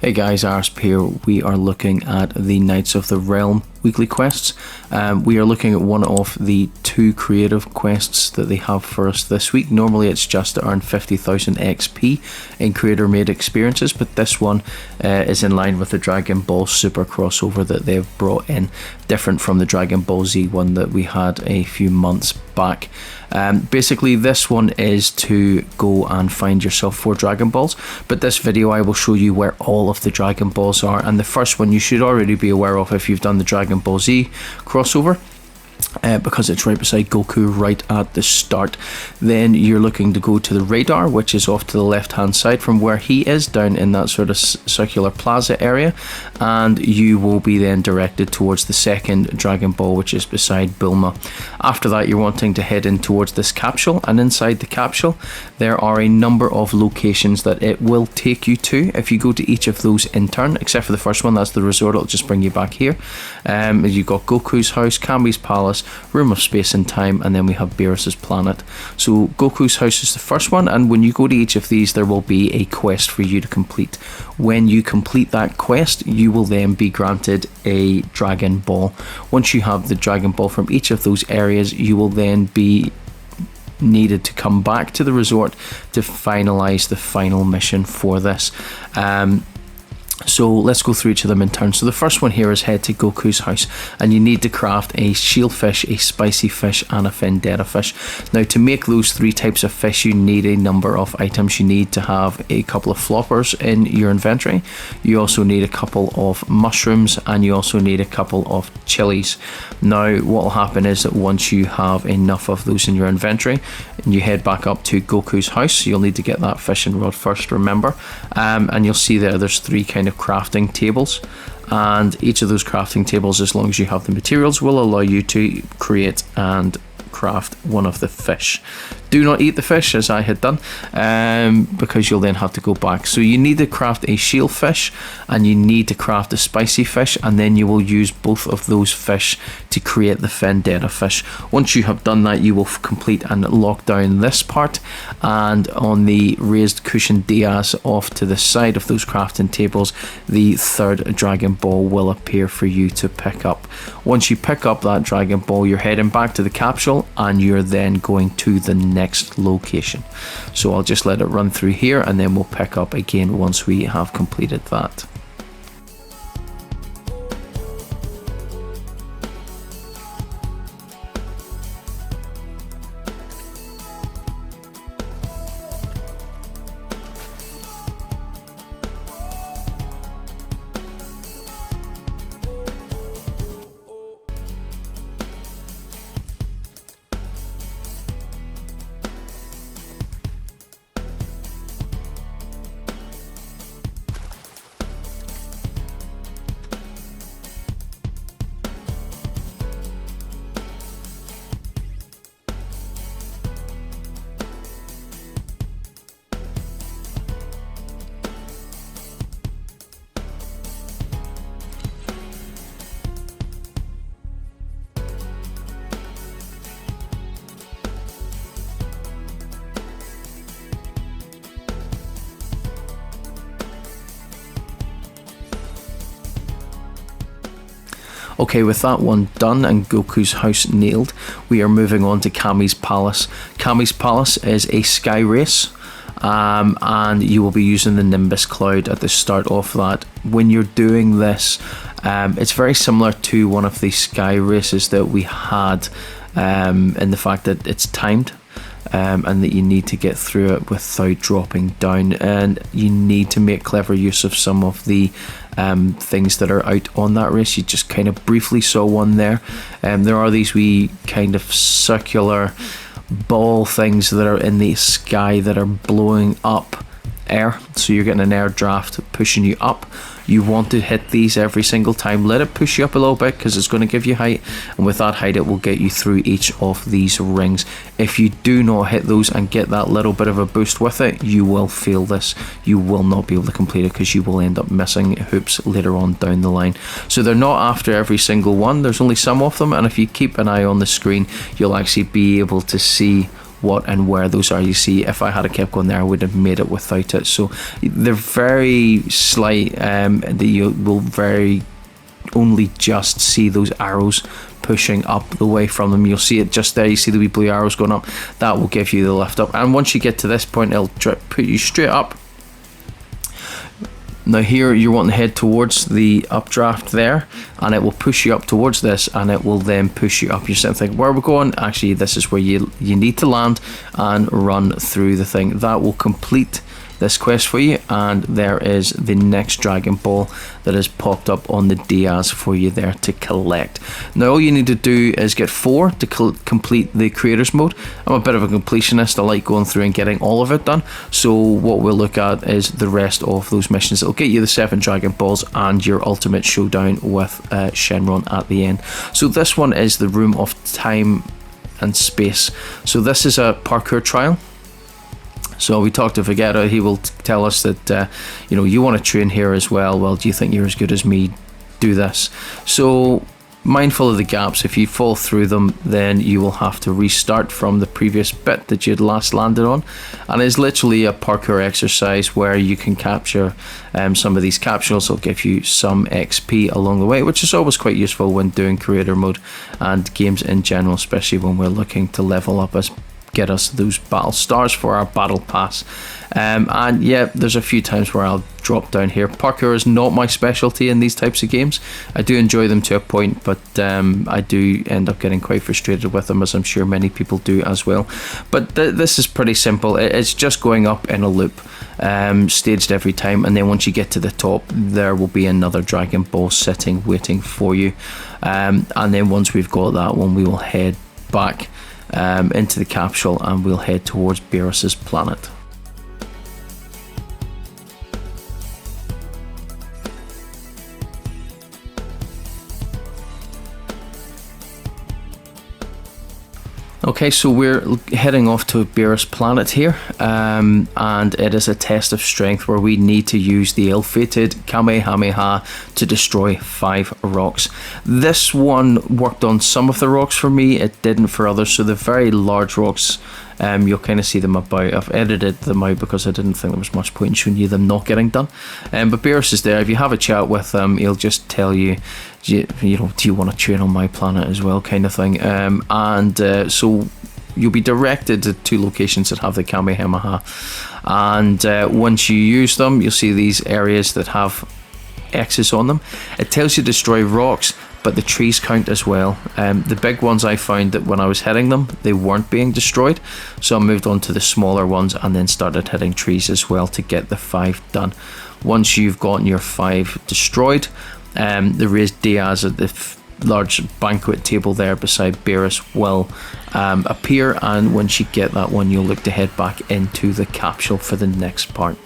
Hey guys, Arsp here. We are looking at the Knights of the Realm weekly quests. We are looking at one of the 2 creative quests that they have for us this week. Normally it's just to earn 50,000 XP in creator made experiences, but this one is in line with the Dragon Ball Super crossover that they've brought in, different from the Dragon Ball Z one that we had a few months back. Basically this one is to go and find yourself 4 Dragon Balls, but this video I will show you where all of the Dragon Balls are, and the first one you should already be aware of if you've done the Dragon Ball Z crossover, because it's right beside Goku right at the start. Then you're looking to go to the radar, which is off to the left hand side from where he is, down in that sort of circular plaza area, and you will be then directed towards the second Dragon Ball, which is beside Bulma. After that you're wanting to head in towards this capsule, and inside the capsule there are a number of locations that it will take you to. If you go to each of those in turn, except for the first one, that's the resort, it'll just bring you back here. You've got Goku's house, Kami's palace, Room of Space and Time, and then we have Beerus's planet. So Goku's house is the first one, and when you go to each of these there will be a quest for you to complete. When you complete that quest you will then be granted a Dragon Ball. Once you have the Dragon Ball from each of those areas, you will then be needed to come back to the resort to finalize the final mission for this. So let's go through each of them in turn. So the first one here is head to Goku's house, and you need to craft a shield fish, a spicy fish and a vendetta fish. Now to make those 3 types of fish you need a number of items. You need to have a couple of floppers in your inventory, you also need a couple of mushrooms, and you also need a couple of chilies. Now what will happen is that once you have enough of those in your inventory and you head back up to Goku's house, you'll need to get that fishing rod first, remember, and you'll see there's 3 kind of crafting tables, and each of those crafting tables, as long as you have the materials, will allow you to create and craft one of the fish. Do not eat the fish, as I had done, because you'll then have to go back. So you need to craft a shield fish and you need to craft a spicy fish, and then you will use both of those fish to create the vendetta fish. Once you have done that, you will complete and lock down this part, and on the raised cushion dais off to the side of those crafting tables, the 3rd Dragon Ball will appear for you to pick up. Once you pick up that Dragon Ball, you're heading back to the capsule and you're then going to the next location. So I'll just let it run through here and then we'll pick up again once we have completed that. Okay, with that one done and Goku's house nailed, we are moving on to Kami's palace. Kami's palace is a sky race, and you will be using the Nimbus cloud at the start of that. When you're doing this, it's very similar to one of the sky races that we had, in the fact that it's timed. And that you need to get through it without dropping down, and you need to make clever use of some of the things that are out on that race. You just kind of briefly saw one there. There are these wee kind of circular ball things that are in the sky that are blowing up air, so you're getting an air draft pushing you up. You want to hit these every single time. Let it push you up a little bit because it's going to give you height, and with that height it will get you through each of these rings. If you do not hit those and get that little bit of a boost with it, you will fail this. You will not be able to complete it because you will end up missing hoops later on down the line. So they're not after every single one, there's only some of them, and if you keep an eye on the screen you'll actually be able to see what and where those are. You see, if I had kept going there, I would have made it without it. So they're very slight, that you will very only just see those arrows pushing up the way from them. You'll see it just there. You see the wee blue arrows going up. That will give you the lift up, and once you get to this point, it'll put you straight up. Now here you want to head towards the updraft there, and it will push you up towards this, and it will then push you up. You're sitting thinking, where are we going? Actually, this is where you need to land and run through the thing. That will complete this quest for you, and there is the next Dragon Ball that has popped up on the Diaz for you there to collect. Now all you need to do is get 4 to complete the creators mode. I'm a bit of a completionist. I like going through and getting all of it done, so what we'll look at is the rest of those missions. It'll get you the 7 Dragon Balls and your ultimate showdown with Shenron at the end. So this one is the Room of Time and Space. So this is a parkour trial. So we talked to Vegeta. He will tell us that you want to train here as well. Well, do you think you're as good as me? Do this. So mindful of the gaps. If you fall through them, then you will have to restart from the previous bit that you'd last landed on. And it's literally a parkour exercise where you can capture some of these capsules. Will give you some XP along the way, which is always quite useful when doing creator mode and games in general, especially when we're looking to level up as get us those battle stars for our battle pass. And yeah, there's a few times where I'll drop down here. Parkour is not my specialty in these types of games. I do enjoy them to a point, but I do end up getting quite frustrated with them, as I'm sure many people do as well. But this is pretty simple. It's just going up in a loop, staged every time, and then once you get to the top, there will be another Dragon Ball sitting waiting for you. And then once we've got that one, we will head back into the capsule, and we'll head towards Beerus's planet. Okay, so we're heading off to Beerus planet here, and it is a test of strength where we need to use the ill-fated Kamehameha to destroy 5 rocks. This one worked on some of the rocks for me, it didn't for others. So the very large rocks, you'll kind of see them about. I've edited them out because I didn't think there was much point in showing you them not getting done. But Beerus is there. If you have a chat with him, he'll just tell you, do you want to train on my planet as well, kind of thing. So you'll be directed to 2 locations that have the Kamehameha, and once you use them, you'll see these areas that have X's on them. It tells you to destroy rocks, but the trees count as well. The big ones, I found that when I was hitting them, they weren't being destroyed, so I moved on to the smaller ones and then started hitting trees as well to get the 5 done. Once you've gotten your 5 destroyed, the raised Diaz at the large banquet table there beside Beerus will appear, and once you get that one, you'll look to head back into the capsule for the next part.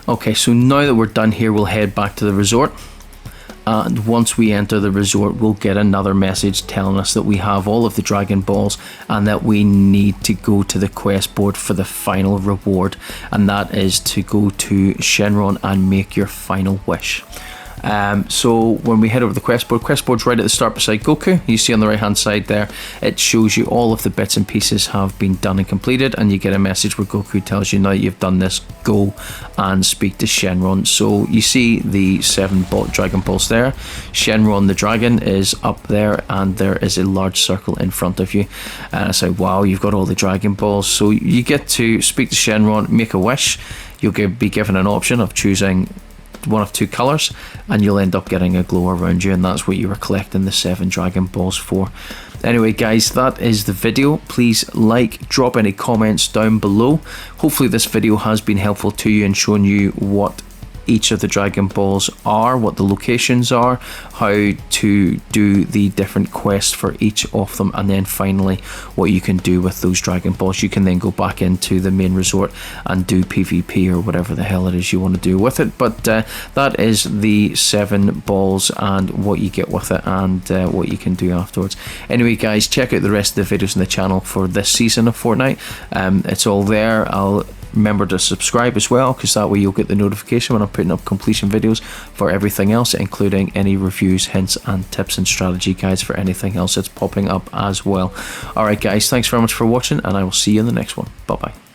Okay, so now that we're done here, we'll head back to the resort, and once we enter the resort, we'll get another message telling us that we have all of the Dragon Balls and that we need to go to the quest board for the final reward, and that is to go to Shenron and make your final wish. So when we head over the quest board's right at the start beside Goku. You see on the right hand side there, it shows you all of the bits and pieces have been done and completed, and you get a message where Goku tells you, now you've done this, go and speak to Shenron. So you see the 7 Dragon Balls there. Shenron the dragon is up there, and there is a large circle in front of you, and it's like, wow, you've got all the Dragon Balls. So you get to speak to Shenron, make a wish. You'll be given an option of choosing one of 2 colours, and you'll end up getting a glow around you, and that's what you were collecting the 7 Dragon Balls for. Anyway guys, that is the video. Please drop any comments down below. Hopefully this video has been helpful to you and shown you what each of the Dragon Balls are, what the locations are, how to do the different quests for each of them, and then finally what you can do with those Dragon Balls. You can then go back into the main resort and do PvP or whatever the hell it is you want to do with it. But that is the 7 balls and what you get with it, and what you can do afterwards. Anyway guys, check out the rest of the videos on the channel for this season of Fortnite. It's all there. I'll remember to subscribe as well, because that way you'll get the notification when I'm putting up completion videos for everything else, including any reviews, hints and tips and strategy guides for anything else that's popping up as well. Alright guys, thanks very much for watching, and I will see you in the next one. Bye bye.